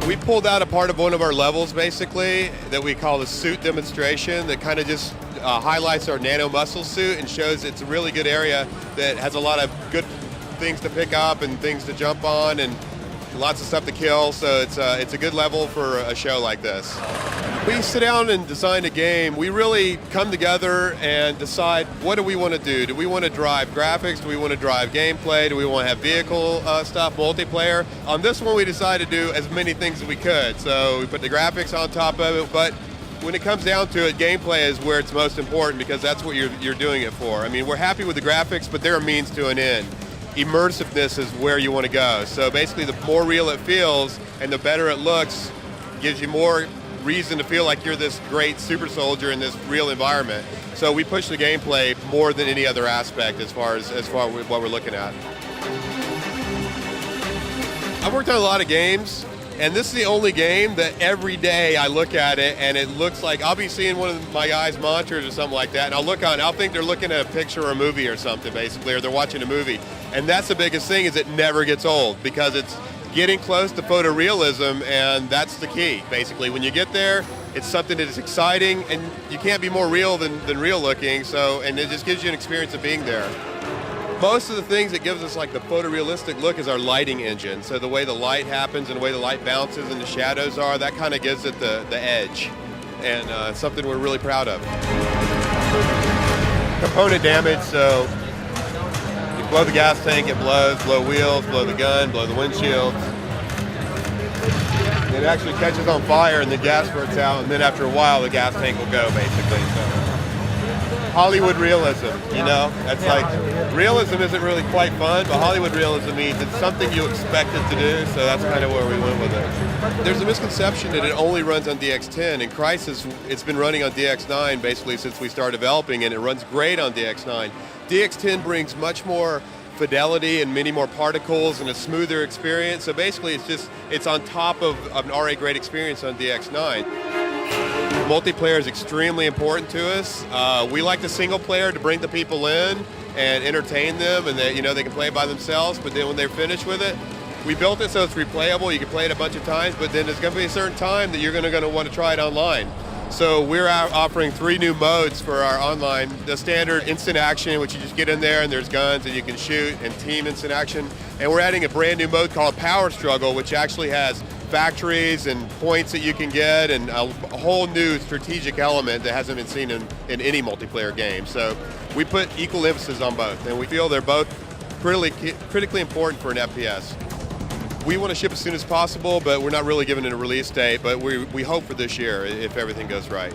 We pulled out a part of one of our levels, basically, that we call the suit demonstration, that kind of just highlights our nano muscle suit and shows it's a really good area that has a lot of good things to pick up and things to jump on and lots of stuff to kill, so it's a good level for a show like this. We sit down and design a game. We really come together and decide, what do we want to do? Do we want to drive graphics? Do we want to drive gameplay? Do we want to have vehicle stuff, multiplayer? On this one, we decided to do as many things as we could. So we put the graphics on top of it, but when it comes down to it, gameplay is where it's most important because that's what you're doing it for. I mean, we're happy with the graphics, but they're a means to an end. Immersiveness is where you want to go. So basically, the more real it feels and the better it looks, gives you more reason to feel like you're this great super soldier in this real environment. So we push the gameplay more than any other aspect as far as what we're looking at. I've worked on a lot of games, and this is the only game that every day I look at it and it looks like I'll be seeing one of my guys' monitors or something like that, and I'll think they're looking at a picture or a movie or something, basically, or they're watching a movie. And that's the biggest thing, is it never gets old because it's getting close to photorealism, and that's the key, basically. When you get there, it's something that is exciting, and you can't be more real than real looking, and it just gives you an experience of being there. Most of the things that gives us like the photorealistic look is our lighting engine. So the way the light happens and the way the light bounces and the shadows are, that kind of gives it the edge, and it's something we're really proud of. Component damage, so blow the gas tank, it blow wheels, blow the gun, blow the windshield. It actually catches on fire and the gas spurts out, and then after a while the gas tank will go, basically. So, Hollywood realism, you know? That's like, realism isn't really quite fun, but Hollywood realism means it's something you expect it to do, so that's kind of where we went with it. There's a misconception that it only runs on DX10. In Crysis, it's been running on DX9 basically since we started developing, and it runs great on DX9. DX10 brings much more fidelity and many more particles and a smoother experience. So basically it's on top of an already great experience on DX9. Multiplayer is extremely important to us. We like the single player to bring the people in and entertain them, and they can play by themselves, but then when they're finished with it, we built it so it's replayable. You can play it a bunch of times, but then there's going to be a certain time that you're going to want to try it online. So we're offering 3 new modes for our online. The standard instant action, which you just get in there and there's guns and you can shoot, and team instant action. And we're adding a brand new mode called Power Struggle, which actually has factories and points that you can get and a whole new strategic element that hasn't been seen in any multiplayer game. So we put equal emphasis on both, and we feel they're both critically important for an FPS. We want to ship as soon as possible, but we're not really giving it a release date, but we hope for this year if everything goes right.